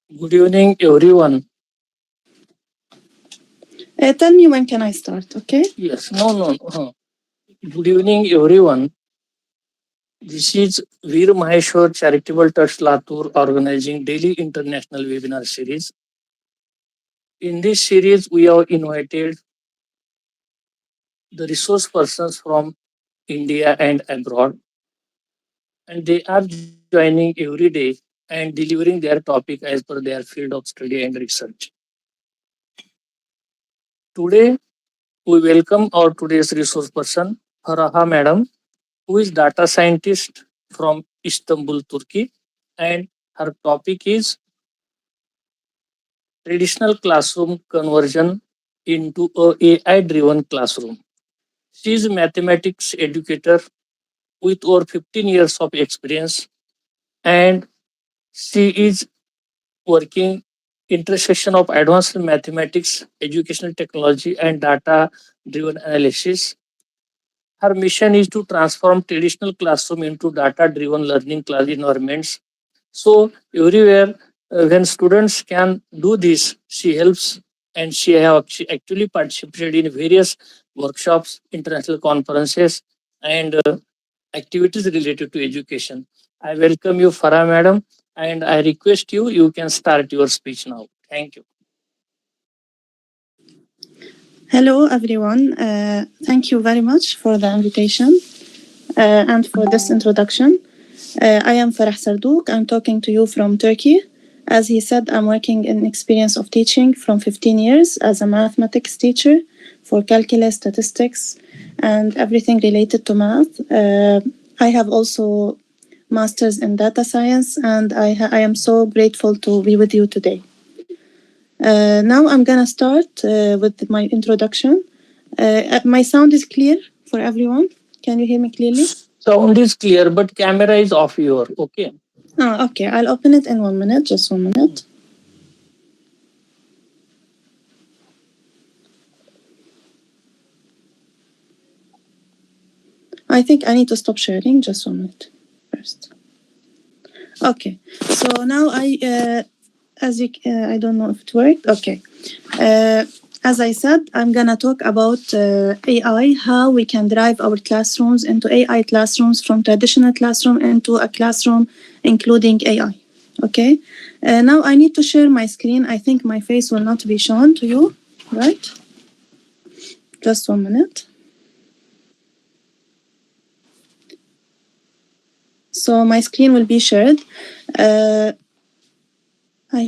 Good evening, everyone. Tell me when can I start, okay? Yes, no, no, no. Good evening, everyone. This is Veer Maheshwar Charitable Trust Latur organizing daily international webinar series. In this series, we have invited the resource persons from India and abroad, and they are joining every day and delivering their topic as per their field of study and research. Today, we welcome our today's resource person, Farah Madam, who is data scientist from Istanbul, Turkey, and her topic is traditional classroom conversion into a AI-driven classroom. She is a mathematics educator with over 15 years of experience, and she is working intersection of advanced mathematics, educational technology, and data-driven analysis. Her mission is to transform traditional classroom into data-driven learning class environments. So everywhere, when students can do this, she helps, and she actually participated in various workshops, international conferences, and activities related to education. I welcome you, Farah Madam, and I request you can start your speech now. Thank you. Hello, everyone. Thank you very much for the invitation and for this introduction. I am Farah Sardouk. I'm talking to you from Turkey. As he said, I'm working in experience of teaching from 15 years as a mathematics teacher for calculus, statistics, and everything related to math. I have also masters in data science, and I am so grateful to be with you today. Now I'm gonna start with my introduction. My sound is clear for everyone. Can you hear me clearly? Sound is clear, but camera is off your. Okay. Okay. I'll open it in 1 minute. Just 1 minute. I think I need to stop sharing. Just 1 minute first. Okay. So now I don't know if it worked. Okay. As I said, I'm gonna talk about AI, how we can drive our classrooms into AI classrooms from traditional classroom into a classroom including AI. Okay. Now I need to share my screen. I think my face will not be shown to you, right? Just 1 minute. So my screen will be shared. I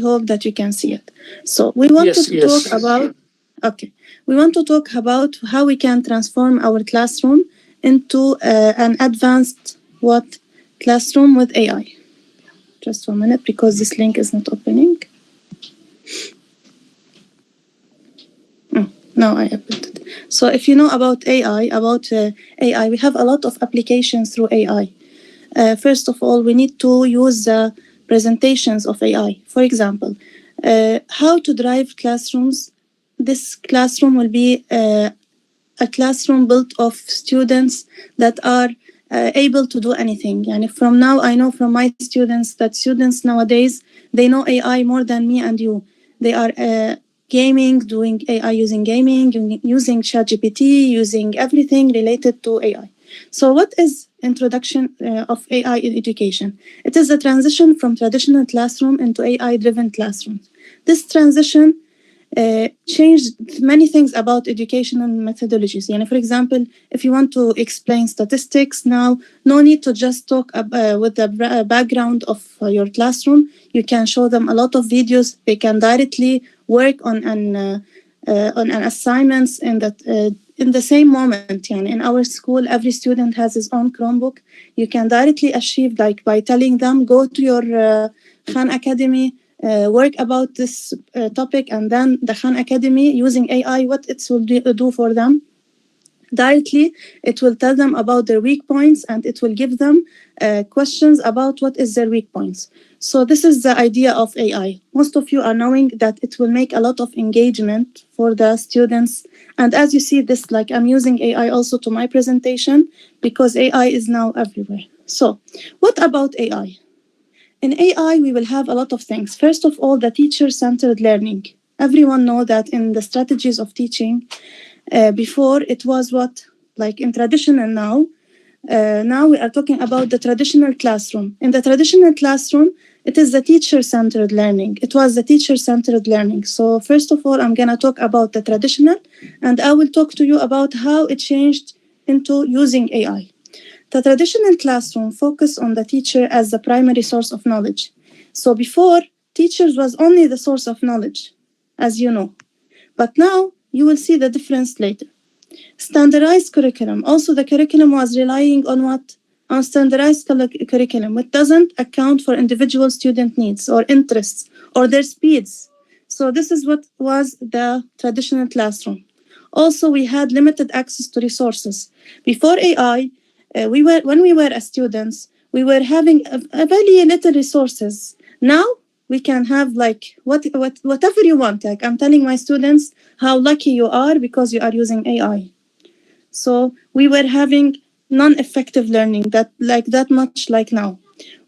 hope that you can see it. So we want to talk about, okay, we want to talk about how we can transform our classroom into an advanced classroom with AI. Just 1 minute because this link is not opening. Now I opened it. So if you know about AI, we have a lot of applications through AI. First of all, we need to use the presentations of AI. For example, how to drive classrooms. This classroom will be a classroom built of students that are able to do anything. And from now, I know from my students that students nowadays, they know AI more than me and you. They are gaming, doing AI using gaming, using ChatGPT, using everything related to AI. So what is introduction of AI in education? It is a transition from traditional classroom into AI-driven classrooms. This transition changed many things about educational methodologies. For example, if you want to explain statistics now, no need to just talk with the background of your classroom. You can show them a lot of videos. They can directly work on an assignments in the same moment. In our school, every student has his own Chromebook. You can directly achieve by telling them, go to your Khan Academy, work about this topic, and then the Khan Academy using AI, what it will do for them. Directly, it will tell them about their weak points, and it will give them questions about what is their weak points. So this is the idea of AI. Most of you are knowing that it will make a lot of engagement for the students. And as you see this, I'm using AI also to my presentation because AI is now everywhere. So what about AI? In AI, we will have a lot of things. First of all, the teacher-centered learning. Everyone know that in the strategies of teaching, before it was what, like in traditional now we are talking about the traditional classroom. In the traditional classroom, it is the teacher-centered learning. It was the teacher-centered learning. So first of all, I'm gonna talk about the traditional, and I will talk to you about how it changed into using AI. The traditional classroom focused on the teacher as the primary source of knowledge. So before, teachers was only the source of knowledge, as you know. But now you will see the difference later. Standardized curriculum. Also, the curriculum was relying on what? On standardized curriculum, which doesn't account for individual student needs or interests or their speeds. So this is what was the traditional classroom. Also, we had limited access to resources. Before AI, when we were as students, we were having a very little resources. Now we can have like whatever you want. Like I'm telling my students how lucky you are because you are using AI. So we were having non-effective learning that much like now.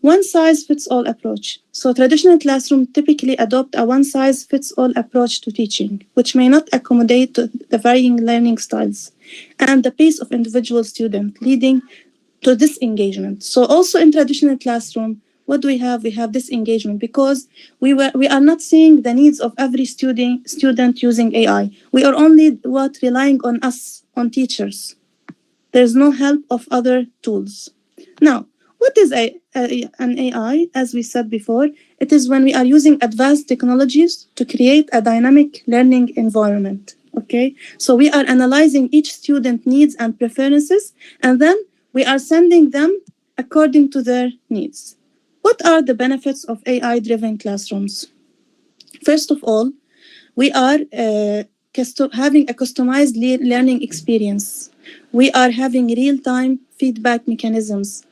One size fits all approach. So traditional classroom typically adopt a one size fits all approach to teaching, which may not accommodate the varying learning styles and the pace of individual student, leading to disengagement. So also in traditional classroom, what do we have? We have disengagement because we are not seeing the needs of every student using AI. We are only relying on us, on teachers. There's no help of other tools. Now, what is an AI? As we said before, it is when we are using advanced technologies to create a dynamic learning environment. Okay, so we are analyzing each student needs and preferences, and then we are sending them according to their needs. What are the benefits of AI-driven classrooms? First of all, we are having a customized learning experience. We are having real-time feedback mechanisms.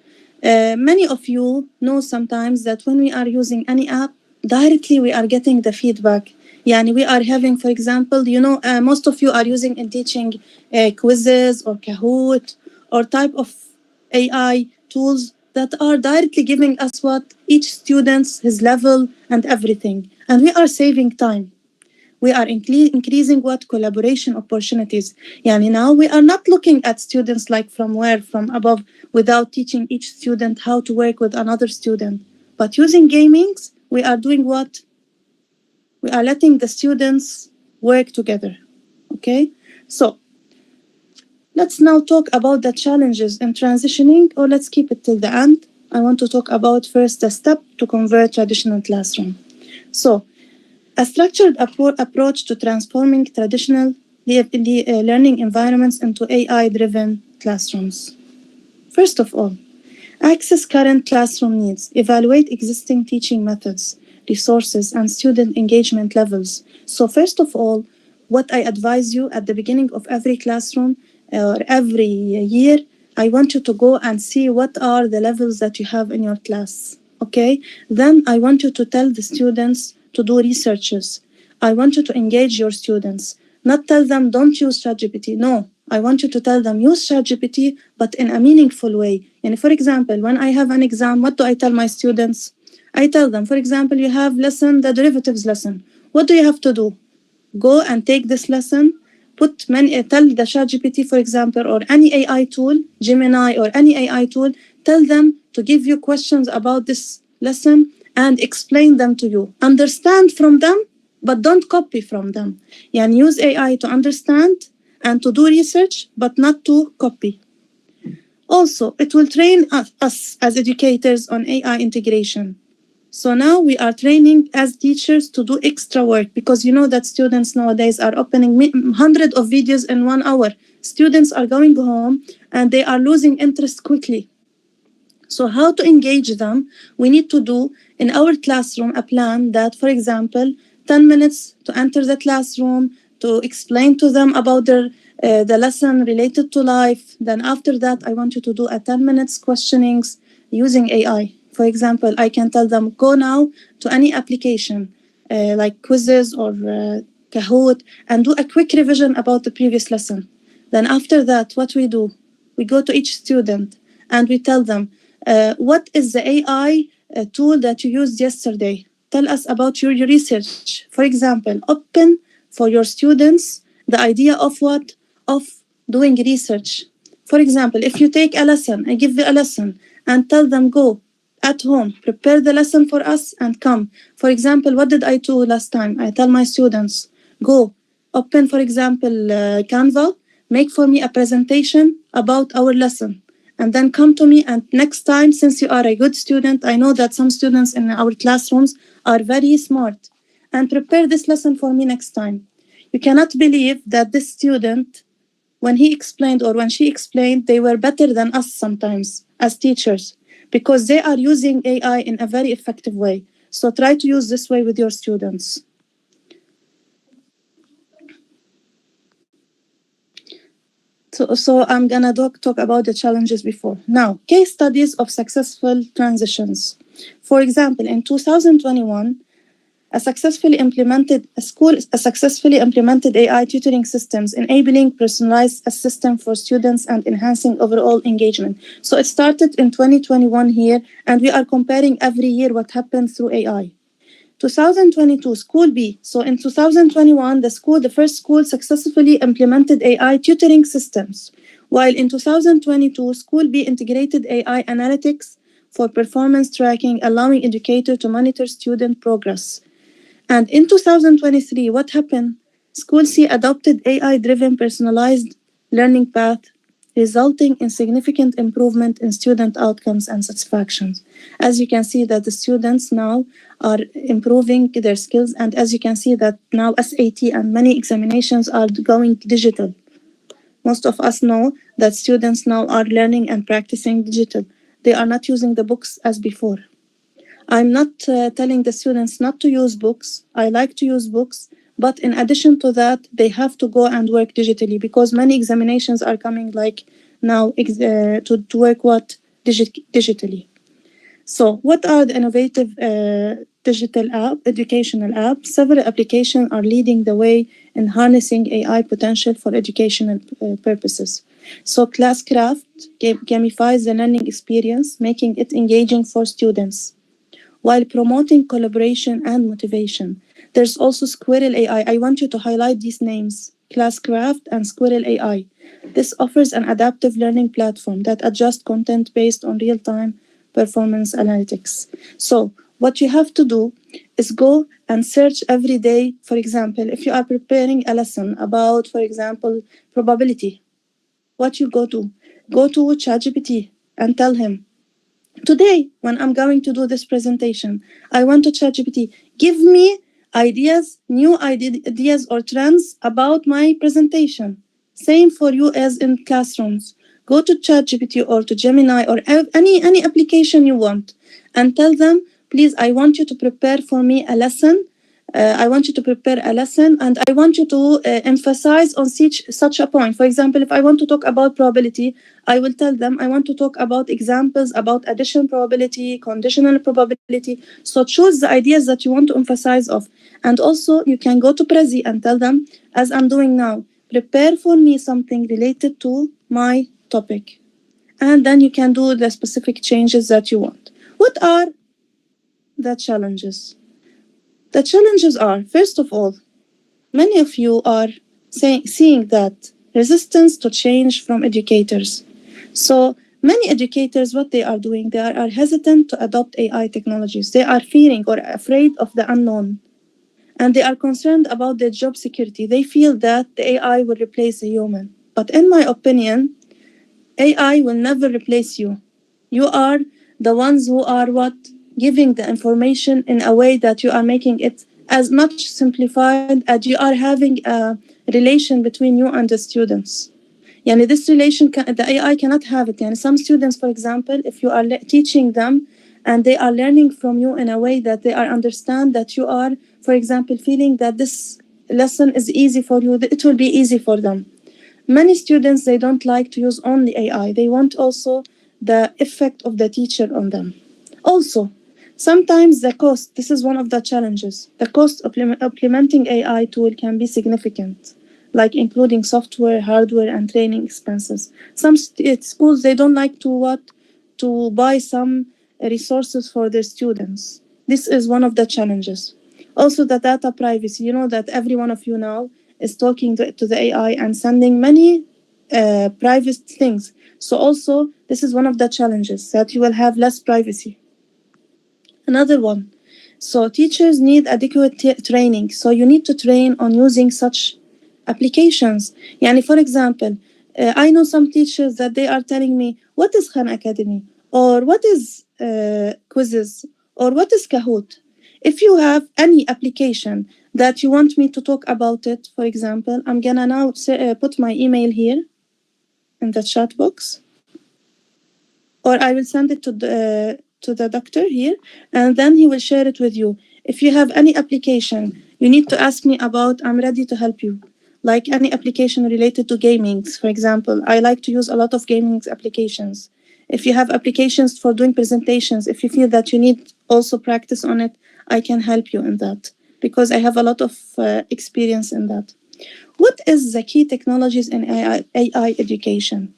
Many of you know sometimes that when we are using any app, directly we are getting the feedback. Yani we are having, for example, most of you are using in teaching quizzes or Kahoot or type of AI tools that are directly giving us what each student's his level and everything. And we are saving time. We are increasing what collaboration opportunities. Yani now we are not looking at students like from above without teaching each student how to work with another student. But using gamings, we are doing what? We are letting the students work together. Okay? So let's now talk about the challenges in transitioning, or let's keep it till the end. I want to talk about first the step to convert traditional classroom. So a structured approach to transforming traditional learning environments into AI-driven classrooms. First of all, access current classroom needs, evaluate existing teaching methods, resources, and student engagement levels. So first of all, what I advise you at the beginning of every classroom or every year, I want you to go and see what are the levels that you have in your class. Okay? Then I want you to tell the students to do researches. I want you to engage your students, not tell them don't use ChatGPT. No, I want you to tell them use ChatGPT, but in a meaningful way. And for example, when I have an exam, what do I tell my students? I tell them, for example, you have the derivatives lesson. What do you have to do? Go and take this lesson, tell the ChatGPT, for example, or any AI tool, Gemini or any AI tool, tell them to give you questions about this lesson and explain them to you. Understand from them, but don't copy from them. Yani use AI to understand and to do research, but not to copy. Also, it will train us as educators on AI integration. So now we are training as teachers to do extra work because you know that students nowadays are opening hundreds of videos in 1 hour. Students are going home and they are losing interest quickly. So how to engage them? We need to do in our classroom a plan that, for example, 10 minutes to enter the classroom, to explain to them about the lesson related to life. Then after that, I want you to do a 10 minutes questionings using AI. For example, I can tell them, go now to any application like quizzes or Kahoot and do a quick revision about the previous lesson. Then after that, what we do? We go to each student and we tell them, what is the AI tool that you used yesterday. Tell us about your research. For example, open for your students the idea of what? Of doing research. For example, if you take a lesson, I give you a lesson and tell them go at home, prepare the lesson for us and come. For example, what did I do last time? I tell my students, go open, for example, Canva, make for me a presentation about our lesson. And then come to me, and next time, since you are a good student, I know that some students in our classrooms are very smart, and prepare this lesson for me next time. You cannot believe that this student, when he explained or when she explained, they were better than us sometimes as teachers because they are using AI in a very effective way. So try to use this way with your students. So I'm gonna talk about the challenges before. Now, case studies of successful transitions. For example, in 2021, a successfully implemented AI tutoring systems enabling personalized assistance for students and enhancing overall engagement. So it started in 2021 here, and we are comparing every year what happened through AI. 2022 School B. So in 2021, the first school successfully implemented AI tutoring systems, while in 2022, School B integrated AI analytics for performance tracking, allowing educators to monitor student progress. And in 2023, what happened? School C adopted AI-driven personalized learning path, resulting in significant improvement in student outcomes and satisfactions. As you can see that the students now are improving their skills, and as you can see that now SAT and many examinations are going digital. Most of us know that students now are learning and practicing digital. They are not using the books as before. I'm not telling the students not to use books. I like to use books, but in addition to that, they have to go and work digitally because many examinations are coming like now to work digitally. So, what are the innovative digital educational apps? Several applications are leading the way in harnessing AI potential for educational purposes. So, Classcraft gamifies the learning experience, making it engaging for students while promoting collaboration and motivation. There's also Squirrel AI. I want you to highlight these names, Classcraft and Squirrel AI. This offers an adaptive learning platform that adjusts content based on real-time performance analytics. So what you have to do is go and search every day. For example, if you are preparing a lesson about, for example, probability, what you go to ChatGPT and tell him, today, when I'm going to do this presentation, I want to ChatGPT, give me new ideas or trends about my presentation. Same for you as in classrooms. Go to ChatGPT or to Gemini or any application you want and tell them, please, I want you to prepare for me a lesson. I want you to prepare a lesson and I want you to emphasize on such a point. For example, if I want to talk about probability, I will tell them I want to talk about examples about addition probability, conditional probability. So choose the ideas that you want to emphasize of. And also you can go to Prezi and tell them, as I'm doing now, prepare for me something related to my topic. And then you can do the specific changes that you want. What are the challenges? The challenges are, first of all, many of you are seeing that resistance to change from educators. So many educators, what they are doing, they are hesitant to adopt AI technologies. They are fearing or afraid of the unknown. And they are concerned about their job security. They feel that the AI will replace a human. But in my opinion, AI will never replace you. You are the ones who are giving the information in a way that you are making it as much simplified as you are having a relation between you and the students. Yani this relation, the AI cannot have it. Yani some students, for example, if you are teaching them and they are learning from you in a way that they are understand that you are, for example, feeling that this lesson is easy for you, it will be easy for them. Many students, they don't like to use only AI. They want also the effect of the teacher on them. Also, sometimes the cost, this is one of the challenges. The cost of implementing AI tool can be significant, like including software, hardware, and training expenses. Some schools, they don't like to buy some resources for their students. This is one of the challenges. Also, the data privacy. You know that every one of you now is talking to the AI and sending many private things. So, also, this is one of the challenges that you will have less privacy. Another one. So, teachers need adequate training. So, you need to train on using such applications. Yani, for example, I know some teachers that they are telling me, what is Khan Academy? Or what is quizzes? Or what is Kahoot? If you have any application that you want me to talk about it, for example, I'm gonna now put my email here in the chat box, or I will send it to the doctor here, and then he will share it with you. If you have any application you need to ask me about, I'm ready to help you. Like any application related to gaming, for example, I like to use a lot of gaming applications. If you have applications for doing presentations, if you feel that you need also practice on it, I can help you in that because I have a lot of experience in that. What is the key technologies in AI education?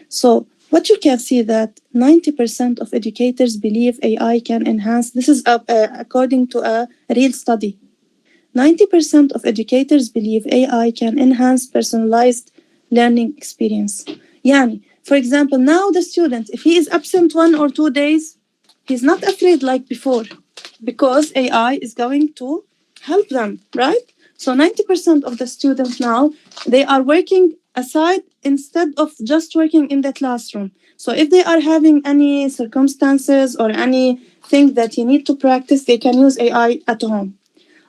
So what you can see that 90% of educators believe AI can enhance. This is according to a real study. 90% of educators believe AI can enhance personalized learning experience. Yani, for example, now the student, if he is absent 1 or 2 days, he's not afraid like before because AI is going to help them, right? So 90% of the students now, they are working aside instead of just working in the classroom. So if they are having any circumstances or anything that you need to practice, they can use AI at home.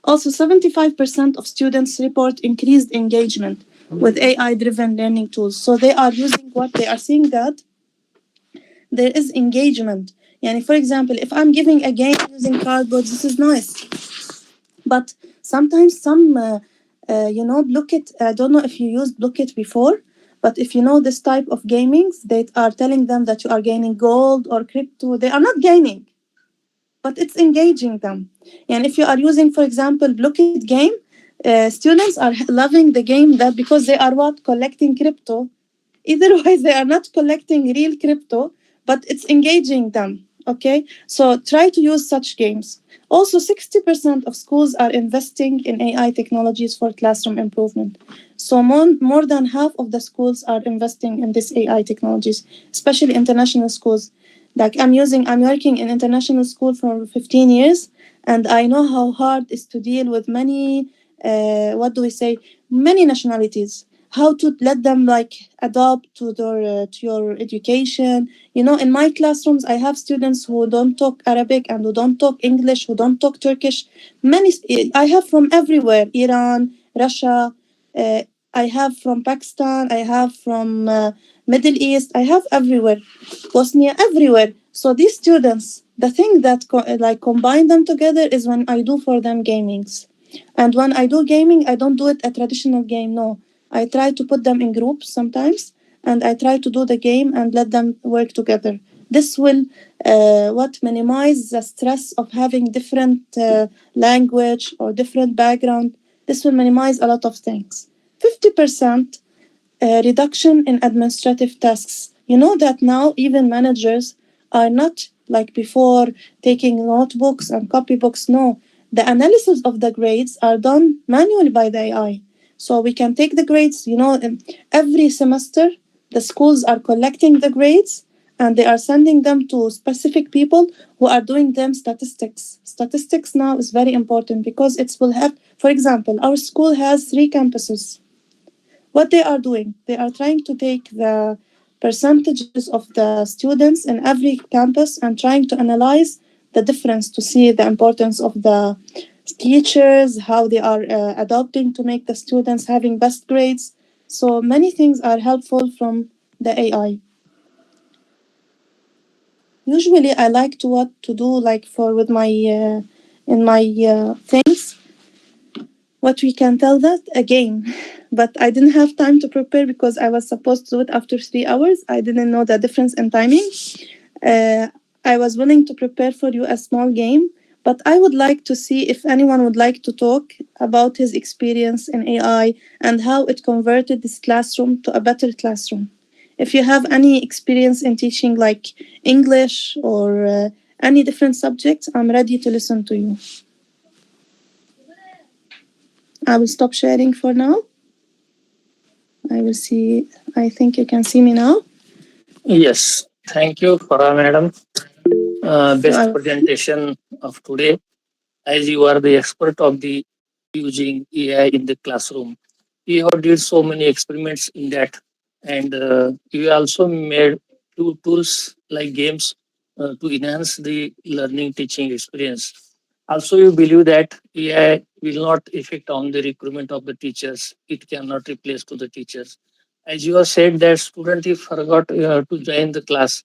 Also, 75% of students report increased engagement with AI driven learning tools. So they are using what they are seeing that there is engagement. Yani, for example, if I'm giving a game using cardboard, this is nice. But sometimes some, Blockit, I don't know if you used Blockit before, but if you know this type of gamings, they are telling them that you are gaining gold or crypto. They are not gaining, but it's engaging them. And if you are using, for example, Blockit game, students are loving the game that because they are what collecting crypto. Otherwise, they are not collecting real crypto, but it's engaging them. Okay, so try to use such games. Also, 60% of schools are investing in AI technologies for classroom improvement. So more than half of the schools are investing in this AI technologies, especially international schools. Like I'm working in international school for 15 years, and I know how hard it is to deal with many, many nationalities. How to let them like adapt to your education. You know, in my classrooms, I have students who don't talk Arabic and who don't talk English, who don't talk Turkish. I have from everywhere: Iran, Russia. Uh, I have from Pakistan. I have from Middle East. I have everywhere. Bosnia, everywhere. So these students, the thing that combine them together is when I do for them gamings. And when I do gaming, I don't do it a traditional game. No, I try to put them in groups sometimes, and I try to do the game and let them work together. This will minimize the stress of having different language or different background. This will minimize a lot of things. 50% reduction in administrative tasks. You know that now even managers are not like before taking notebooks and copybooks. No, the analysis of the grades are done manually by the AI. So we can take the grades, every semester the schools are collecting the grades and they are sending them to specific people who are doing them statistics. Statistics now is very important because it will have, for example, our school has 3 campuses. What they are doing, they are trying to take the percentages of the students in every campus and trying to analyze the difference to see the importance of the teachers, how they are adopting to make the students having best grades. So many things are helpful from the AI. Usually, I like to what to do like for with my in my things. What we can tell that a game, but I didn't have time to prepare because I was supposed to do it after 3 hours. I didn't know the difference in timing. Uh, I was willing to prepare for you a small game, but I would like to see if anyone would like to talk about his experience in AI and how it converted this classroom to a better classroom. If you have any experience in teaching like English or any different subjects, I'm ready to listen to you. I will stop sharing for now. I will see. I think you can see me now. Yes, thank you, Farah madam. So I Best presentation of today, as you are the expert of the using AI in the classroom. You have did so many experiments in that, and you also made two tools like games to enhance the learning teaching experience. Also, you believe that AI will not affect on the recruitment of the teachers. It cannot replace to the teachers. As you have said that student if forgot to join the class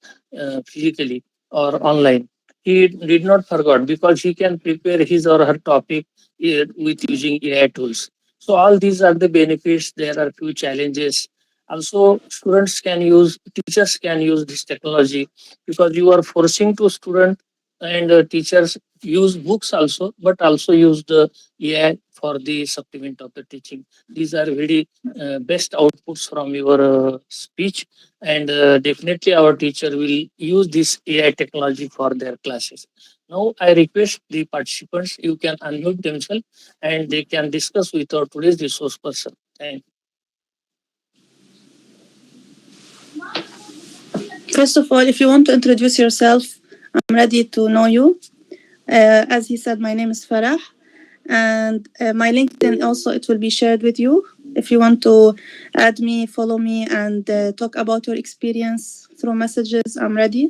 physically or online, he did not forget because he can prepare his or her topic with using AI tools. So all these are the benefits. There are few challenges. Also, students can use, teachers can use this technology because you are forcing to student and teachers use books also, but also use the AI for the supplement of the teaching. These are very best outputs from your speech, and definitely our teacher will use this AI technology for their classes. Now, I request the participants, you can unmute themselves and they can discuss with our today's resource person. Thank you. first of all, if you want to introduce yourself, I'm ready to know you. As he said, my name is Farah, and my LinkedIn also it will be shared with you. If you want to add me, follow me, and talk about your experience through messages, I'm ready.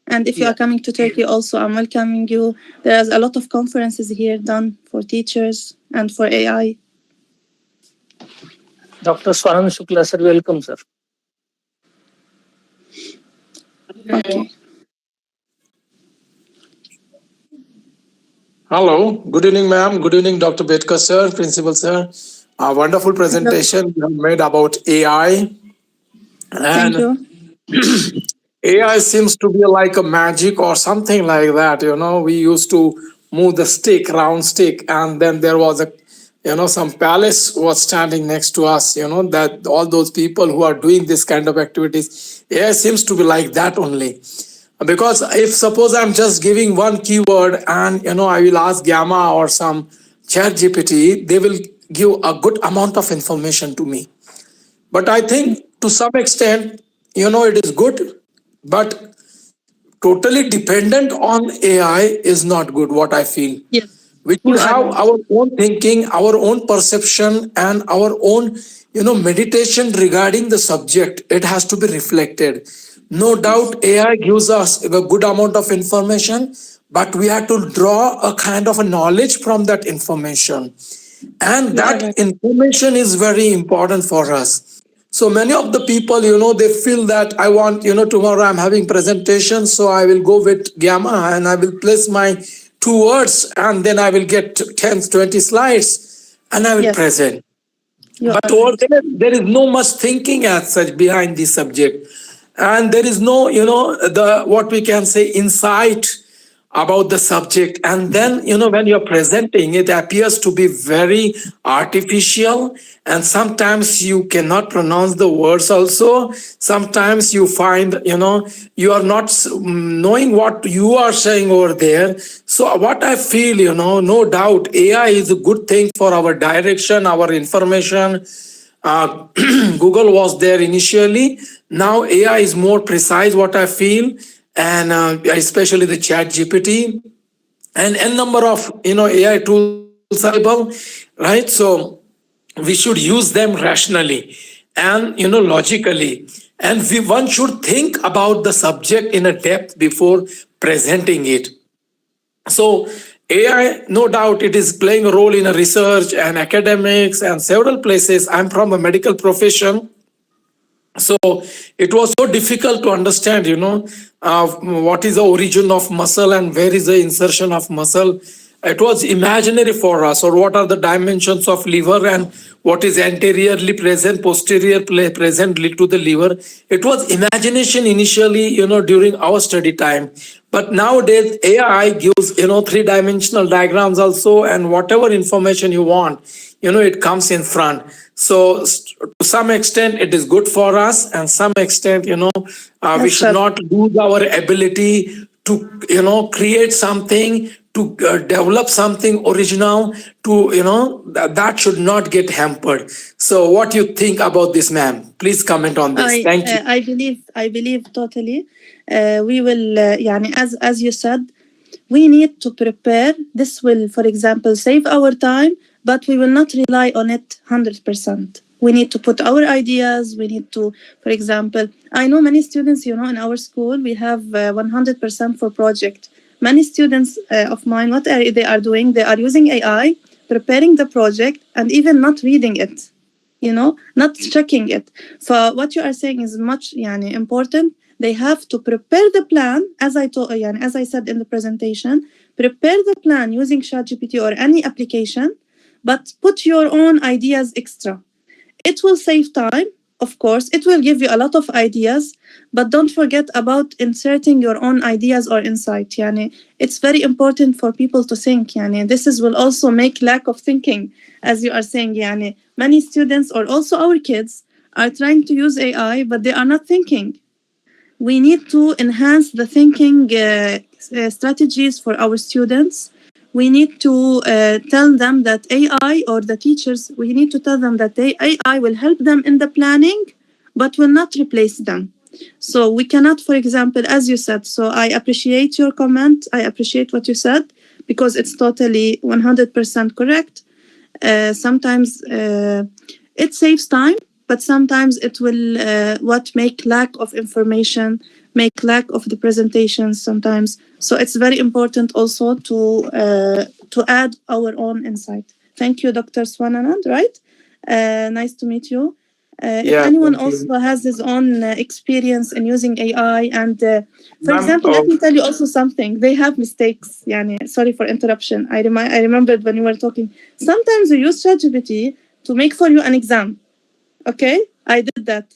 And if you Yeah, are coming to Turkey, also I'm welcoming you. There's a lot of conferences here done for teachers and for AI. Dr. Swanand Shukla, sir, welcome, sir. Okay. Hello, good evening, ma'am. Good evening, Dr. BETKAR, sir, Principal, sir. A wonderful Hello. presentation you have made about AI. Thank And you. AI seems to be like a magic or something like that. We used to move the stick, round stick, and then there was some palace was standing next to us, that all those people who are doing this kind of activities, AI seems to be like that only. Because if suppose I'm just giving one keyword and I will ask Gamma or some chat GPT, they will give a good amount of information to me. But I think to some extent, it is good, but totally dependent on AI is not good, what I feel. Yes, We should you are have right. our own thinking, our own perception, and our own meditation regarding the subject. It has to be reflected. No doubt AI gives us a good amount of information, but we have to draw a kind of a knowledge from that information, and You are that right. information is very important for us. So many of the people, they feel that I want, tomorrow I'm having presentation, so I will go with Gamma and I will place my two words and then I will get 10, 20 slides and I will Yes, present. you But are over right. there is no much thinking as such behind the subject, and there is no the what we can say insight about the subject. And then when you're presenting, it appears to be very artificial, and sometimes you cannot pronounce the words also. Sometimes you find you are not knowing what you are saying over there. So what I feel, no doubt AI is a good thing for our direction, our information. Google was there initially. Now AI is more precise, what I feel, and especially the Chat GPT and n number of AI tools are available, right? So we should use them rationally and logically, and one should think about the subject in a depth before presenting it. So AI, no doubt, it is playing a role in a research and academics and several places. I'm from a medical profession, so it was so difficult to understand what is the origin of muscle and where is the insertion of muscle. it was imaginary for us, or what are the dimensions of liver and what is anteriorly present, present to the liver. It was imagination initially, during our study time. But nowadays, AI gives, three-dimensional diagrams also, and whatever information you want, it comes in front. So to some extent, it is good for us, and some extent, we Yes, should sir. not lose our ability to, create something, to develop something original, to, that should not get hampered. So what you think about this, ma'am? Please comment on this. Thank you. I believe totally. We will, يعني, as you said, we need to prepare. This will, for example, save our time, but we will not rely on it 100%. We need to put our ideas. We need to, for example, I know many students, in our school, we have 100% for project. Many students of mine, what they are doing, they are using AI, preparing the project, and even not reading it, not checking it. So what you are saying is much important. They have to prepare the plan, as I said in the presentation, prepare the plan using ChatGPT or any application, but put your own ideas extra. It will save time, of course. It will give you a lot of ideas, but don't forget about inserting your own ideas or insight. It's very important for people to think. Will also make lack of thinking, as you are saying. Many students or also our kids are trying to use AI, but they are not thinking. We need to enhance the thinking strategies for our students. We need to tell them that AI, or the teachers, we need to tell them that AI will help them in the planning, but will not replace them. So we cannot, for example, as you said, so I appreciate your comment. I appreciate what you said, because it's totally 100% correct. Sometimes it saves time, but sometimes it will make lack of information, make lack of the presentations sometimes. So it's very important also to add our own insight. Thank you, Dr. Swananand, right? Nice to meet you. If anyone also has his own experience in using AI, and for example, let me tell you also something. They have mistakes. Sorry for interruption. I remembered when you were talking. Sometimes we use ChatGPT to make for you an exam. Okay, I did that.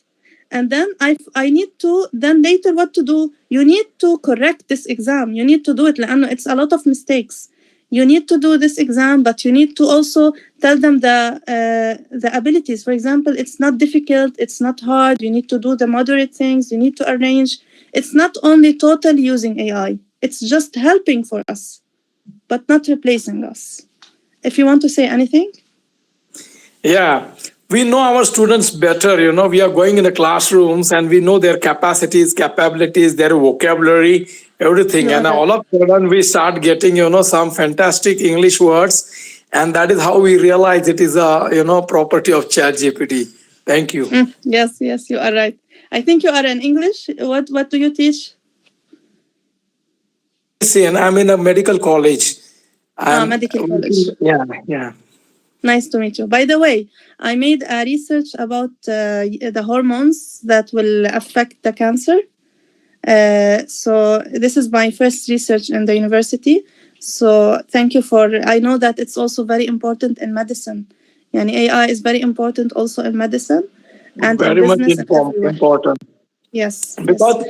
And then I need to, then later what to do? You need to correct this exam. You need to do it. It's a lot of mistakes. You need to do this exam, but you need to also tell them the abilities. For example, it's not difficult. It's not hard. You need to do the moderate things. You need to arrange. It's not only totally using AI. It's just helping for us, but not replacing us. If you want to say anything. Yeah, we know our students better. We are going in the classrooms and we know their capacities, capabilities, their vocabulary, everything. And all of a sudden we start getting, some fantastic English words. And that is how we realize it is a, property of ChatGPT. Thank you. Yes, you are right. I think you are in English. What do you teach? And I'm in a medical college. Medical college. Yeah. Nice to meet you. By the way, I made a research about the hormones that will affect the cancer. So this is my first research in the university. So thank you I know that it's also very important in medicine. AI is very important also in medicine and very in business. much important. Yes. Because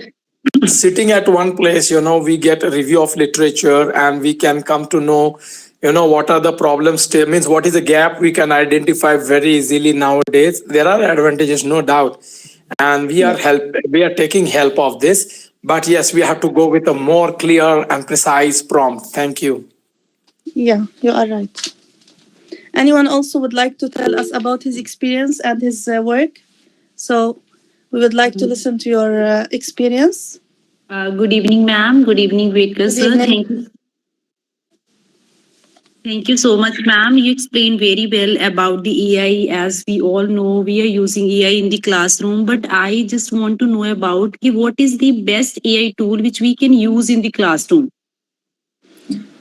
sitting at one place, we get a review of literature and we can come to know, what are the problems, means what is the gap we can identify very easily nowadays. There are advantages, no doubt. And we are taking help of this. But yes, we have to go with a more clear and precise prompt. Thank you. Yeah, you are right. Anyone also would like to tell us about his experience and his work? So we would like to listen to your experience. Good evening, ma'am. Good evening, BETKAR sir. Thank you so much, ma'am. You explained very well about the AI. As we all know, we are using AI in the classroom. But I just want to know about what is the best AI tool which we can use in the classroom?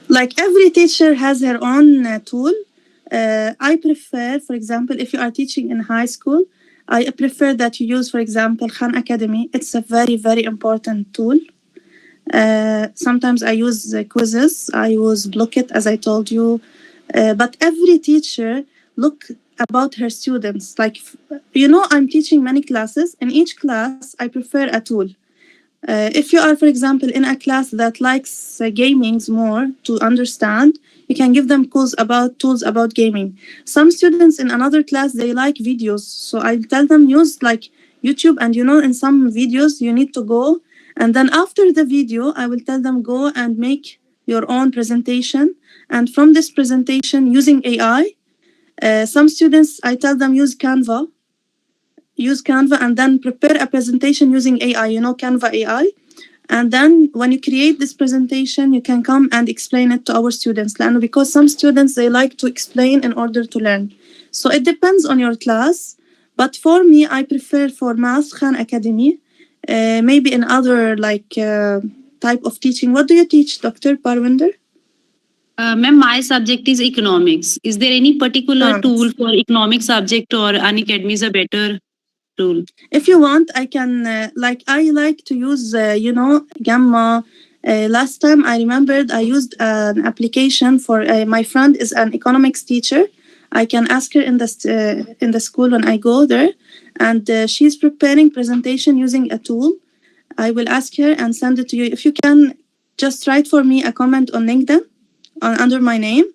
Like every teacher has her own tool. I prefer, for example, if you are teaching in high school, I prefer that you use, for example, Khan Academy. It's a very, very important tool. Sometimes I use quizzes. I use Blockit, as I told you. But every teacher look about her students. Like, I'm teaching many classes. In each class, I prefer a tool. If you are, for example, in a class that likes gamings more to understand, you can give them tools about gaming. Some students in another class, they like videos. So I tell them use like YouTube, and in some videos you need to go, and then after the video, I will tell them go and make your own presentation. And from this presentation using AI, some students, I tell them use Canva and then prepare a presentation using AI, Canva AI. And then when you create this presentation, you can come and explain it to our students. Because some students, they like to explain in order to learn. So it depends on your class. But for me, I prefer for Math Khan Academy, maybe in other type of teaching. What do you teach, Dr. Parwinder? Ma'am, my subject is economics. Is there any particular tool for economic subject, or Unacademy is a better tool? If you want, I can, I like to use, Gamma. Last time I remembered I used an application for my friend is an economics teacher. I can ask her in the school when I go there, and she's preparing presentation using a tool. I will ask her and send it to you. If you can, just write for me a comment on LinkedIn under my name,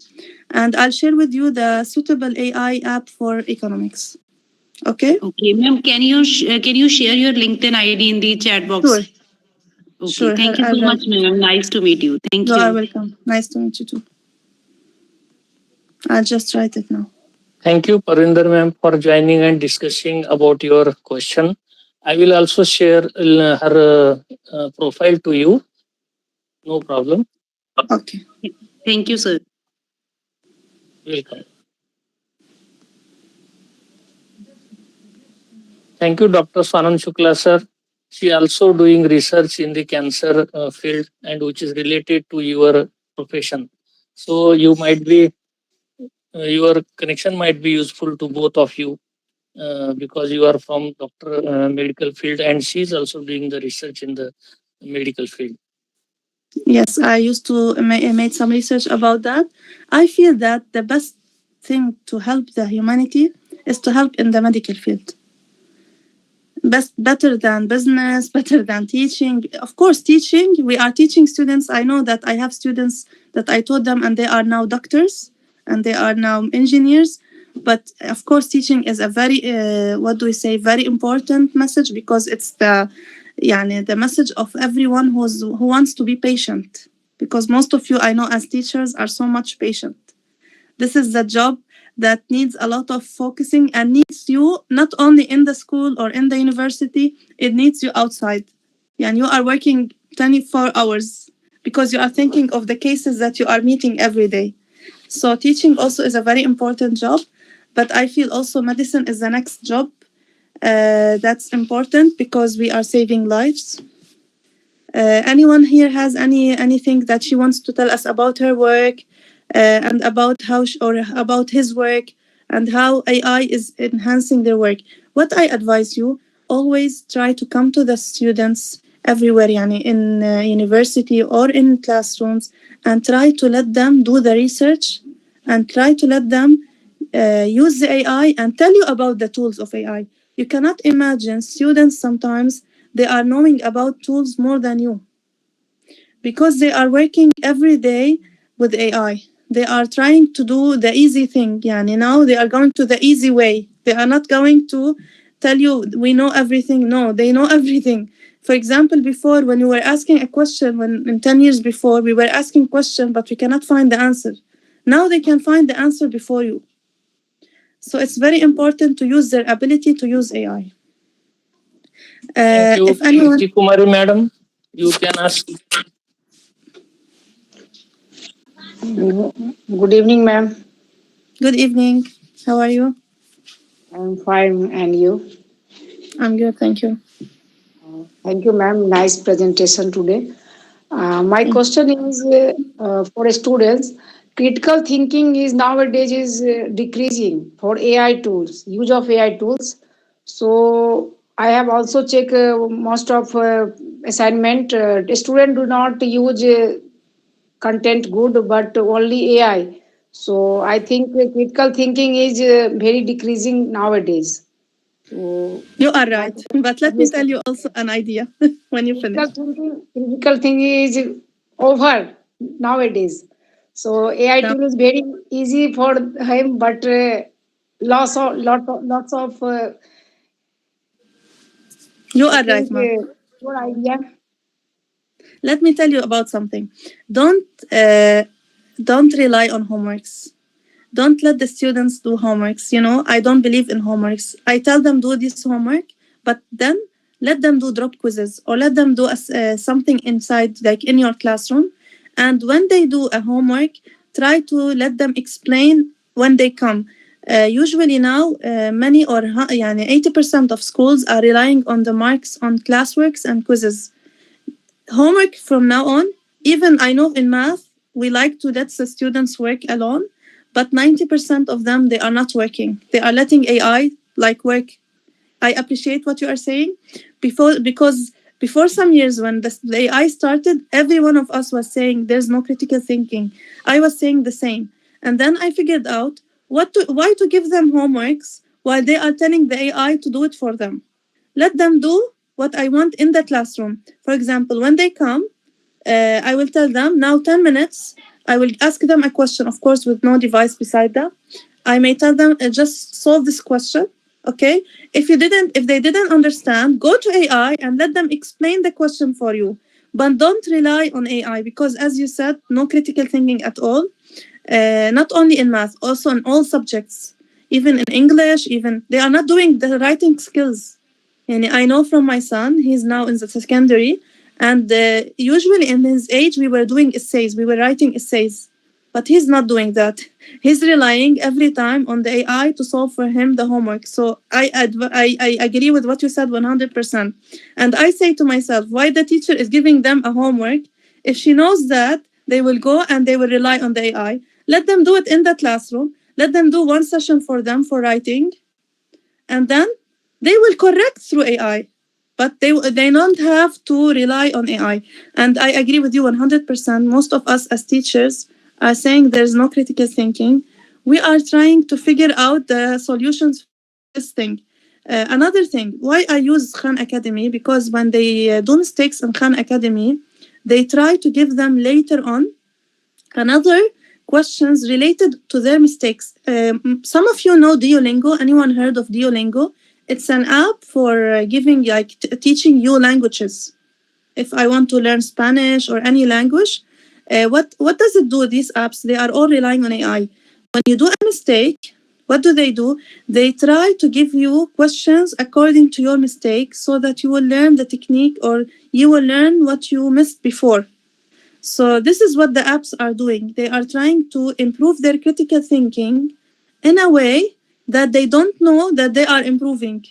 and I'll share with you the suitable AI app for economics. Okay. Okay, ma'am. Can you share your LinkedIn ID in the chat box? Sure. Okay. Sure. Thank you so much, ma'am. Nice to meet you. Thank you. You are welcome. Nice to meet you too. I'll just write it now. Thank you, Parvinder ma'am, for joining and discussing about your question. I will also share her profile to you. No problem. Okay. Thank you, sir. Welcome. Thank you, Dr. Swanand Shukla, sir. She also doing research in the cancer field, and which is related to your profession. So you might be, your connection might be useful to both of you because you are from doctor medical field, and she is also doing the research in the medical field. Yes, I used to made some research about that. I feel that the best thing to help the humanity is to help in the medical field. Better than business, better than teaching. Of course, teaching, we are teaching students. I know that I have students that I taught them and they are now doctors and they are now engineers. But of course, teaching is a very, very important message, because it's the message of everyone who wants to be patient. Because most of you, I know, as teachers are so much patient. This is the job that needs a lot of focusing and needs you not only in the school or in the university, it needs you outside. And you are working 24 hours because you are thinking of the cases that you are meeting every day. So teaching also is a very important job, but I feel also medicine is the next job that's important because we are saving lives. Anyone here has anything that she wants to tell us about her work? And about about his work and how AI is enhancing their work. What I advise you, always try to come to the students everywhere, in university or in classrooms, and try to let them do the research and try to let them use the AI and tell you about the tools of AI. You cannot imagine students sometimes they are knowing about tools more than you because they are working every day with AI. They are trying to do the easy thing. Now they are going to the easy way. They are not going to tell you, we know everything. No, they know everything. For example, before, when you were asking a question, in 10 years before, we were asking question, but we cannot find the answer. Now they can find the answer before you. So it's very important to use their ability to use AI. Thank you. If anyone... Kumari madam, you can ask. Good evening, ma'am. Good evening. How are you? I'm fine, and you? I'm good, thank you. Thank you, ma'am. Nice presentation today. My question is for students. Critical thinking is nowadays decreasing for AI tools, use of AI tools. So I have also checked most of assignment, the student do not use content good, but only AI. So I think critical thinking is very decreasing nowadays. So You are what right. But let me tell suggestion? you also an idea when you finish. Critical thinking is over nowadays. So AI So tool is very easy for him, but lots of you I are right, think Ma. your idea. Let me tell you about something. Don't don't rely on homeworks. Don't let the students do homeworks. I don't believe in homeworks. I tell them do this homework, but then let them do drop quizzes or let them do something inside, like in your classroom. And when they do a homework, try to let them explain when they come. Usually now, many or 80% of schools are relying on the marks on classworks and quizzes. Homework from now on, even I know in math, we like to let the students work alone, but 90% of them, they are not working. They are letting AI like work. I appreciate what you are saying because before some years when the AI started, every one of us was saying there's no critical thinking. I was saying the same. And then I figured out why to give them homeworks while they are telling the AI to do it for them. Let them do what I want in the classroom. For example, when they come, I will tell them now 10 minutes. I will ask them a question, of course, with no device beside them. I may tell them just solve this question. Okay. If they didn't understand, go to AI and let them explain the question for you. But don't rely on AI because, as you said, no critical thinking at all. Not only in math, also in all subjects, even in English, even they are not doing the writing skills. And I know from my son, he's now in the secondary, and usually in his age, we were doing essays, we were writing essays, but he's not doing that. He's relying every time on the AI to solve for him the homework. So I agree with what you said 100%. And I say to myself, why the teacher is giving them a homework if she knows that they will go and they will rely on the AI? Let them do it in the classroom. Let them do one session for them for writing, and then they will correct through AI. But they don't have to rely on AI. And I agree with you 100%. Most of us as teachers are saying there's no critical thinking. We are trying to figure out the solutions for this thing. Another thing, why I use Khan Academy, because when they do mistakes in Khan Academy, they try to give them later on another questions related to their mistakes. Some of you know Duolingo. Anyone heard of Duolingo? It's an app for giving, like, teaching you languages. If I want to learn Spanish or any language, what does it do? These apps, they are all relying on AI. When you do a mistake, what do? They try to give you questions according to your mistake so that you will learn the technique or you will learn what you missed before. So this is what the apps are doing. They are trying to improve their critical thinking in a way that they don't know that they are improving.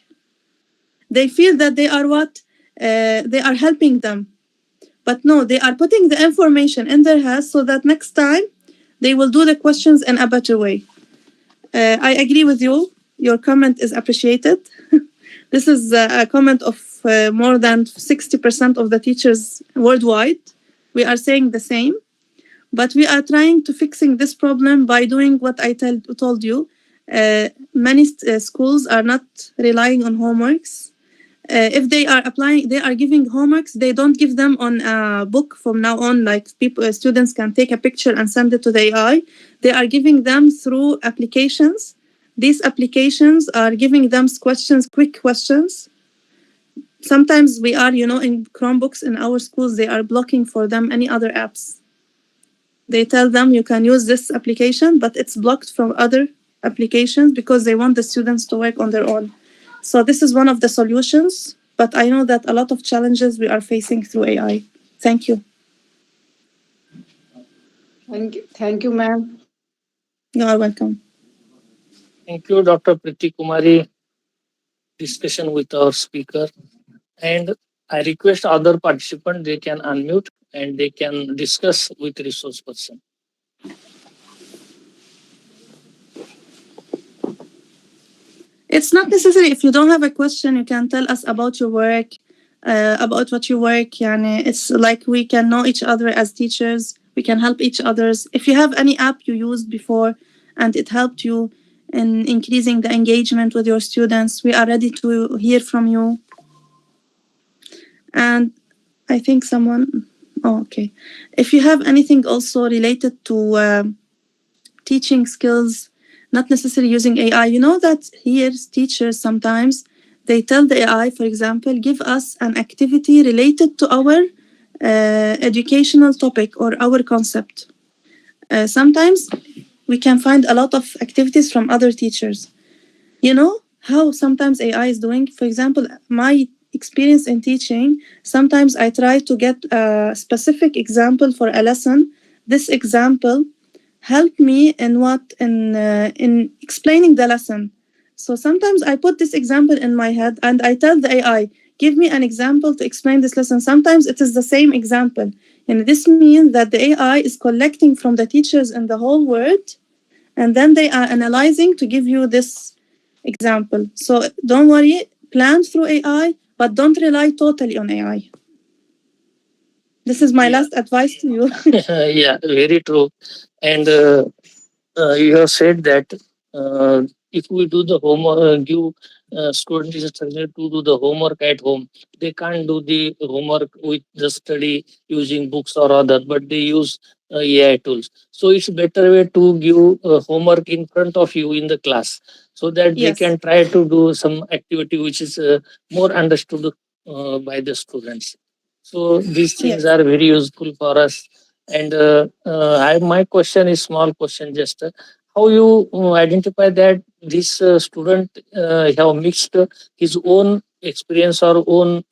They feel that they are they are helping them. But no, they are putting the information in their head so that next time they will do the questions in a better way. I agree with you. Your comment is appreciated. This is a comment of more than 60% of the teachers worldwide. We are saying the same, but we are trying to fixing this problem by doing what I told you. Many schools are not relying on homeworks. If they are applying, they are giving homeworks. They don't give them on a book from now on. Like students can take a picture and send it to the AI. They are giving them through applications. These applications are giving them questions, quick questions. Sometimes we are, in Chromebooks in our schools, they are blocking for them any other apps. They tell them you can use this application, but it's blocked from other applications because they want the students to work on their own. So this is one of the solutions, but I know that a lot of challenges we are facing through AI. Thank you. Thank you, ma'am. You are welcome. Thank you, Dr. Priti Kumari. Discussion with our speaker. And I request other participants, they can unmute and they can discuss with resource person. It's not necessary. If you don't have a question, you can tell us about your work. about what you work. Yani, it's like we can know each other as teachers. We can help each others. If you have any app you used before and it helped you in increasing the engagement with your students, we are ready to hear from you. And I think someone, oh, okay. If you have anything also related to teaching skills, not necessarily using AI, you know that here teachers sometimes they tell the AI, for example, give us an activity related to our educational topic or our concept. Sometimes we can find a lot of activities from other teachers. You know how sometimes AI is doing? For example, my experience in teaching, sometimes I try to get a specific example for a lesson. This example helped me in explaining the lesson. So sometimes I put this example in my head and I tell the AI, give me an example to explain this lesson. Sometimes it is the same example. And this means that the AI is collecting from the teachers in the whole world, and then they are analyzing to give you this example. So don't worry, plan through AI, but don't rely totally on AI. This is my last advice to you. Yeah, very true. And you have said that if we do the homework, give students instruction to do the homework at home, they can't do the homework with the study using books or other, but they use AI tools. So it's better way to give homework in front of you in the class, so that they Yes. can try to do some activity which is more understood by the students. So these things Yes. are very useful for us. And my question is small question, just how you identify that this student have mixed his own experience or own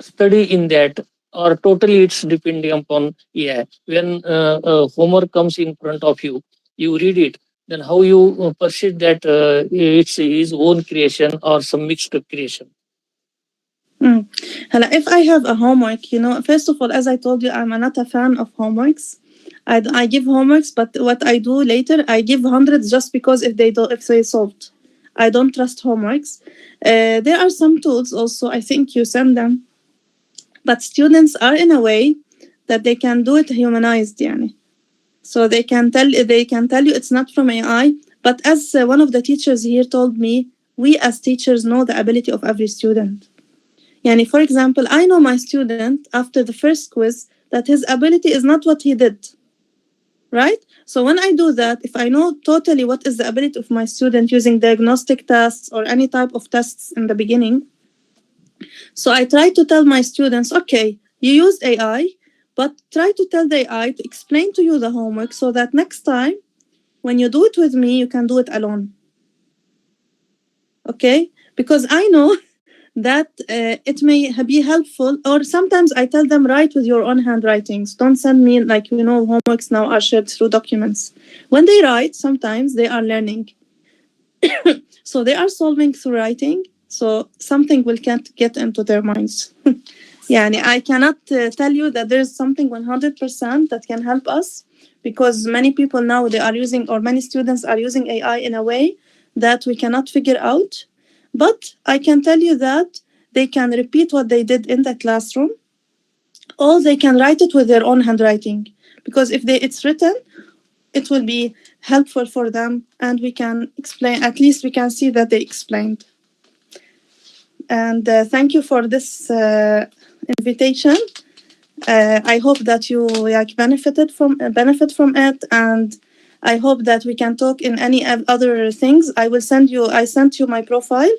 study in that, or totally it's depending upon AI. When homework comes in front of you, you read it, then how you perceive that it's his own creation or some mixed creation. Mm. If I have a homework, first of all, as I told you, I'm not a fan of homeworks. I give homeworks, but what I do later, I give hundreds just because if they solved. I don't trust homeworks. There are some tools also. I think you send them, but students are in a way that they can do it humanized, yani. So they can tell you it's not from AI. But as one of the teachers here told me, we as teachers know the ability of every student. Yani, for example, I know my student after the first quiz that his ability is not what he did, right? So when I do that, if I know totally what is the ability of my student using diagnostic tests or any type of tests in the beginning, so I try to tell my students, okay, you use AI, but try to tell the AI to explain to you the homework so that next time when you do it with me, you can do it alone. Okay? Because I know that it may be helpful, or sometimes I tell them, write with your own handwritings. Don't send me, homeworks now are shared through documents. When they write, sometimes they are learning. So they are solving through writing, so something will get into their minds. Yani, I cannot tell you that there's something 100% that can help us, because many people now they are using, or many students are using AI in a way that we cannot figure out. But I can tell you that they can repeat what they did in the classroom, or they can write it with their own handwriting. Because if it's written, it will be helpful for them, and we can explain, at least we can see that they explained. And thank you for this invitation. I hope that you benefit from it, and I hope that we can talk in any other things. I sent you my profile.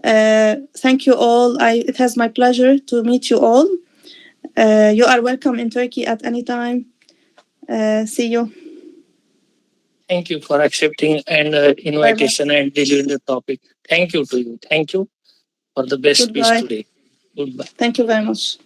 Thank you all. It has my pleasure to meet you all. You are welcome in Turkey at any time. See you. Thank you for accepting and invitation and delivering the topic. Thank you to you. Thank you for the best speech Goodbye. today. Goodbye. Thank you very much.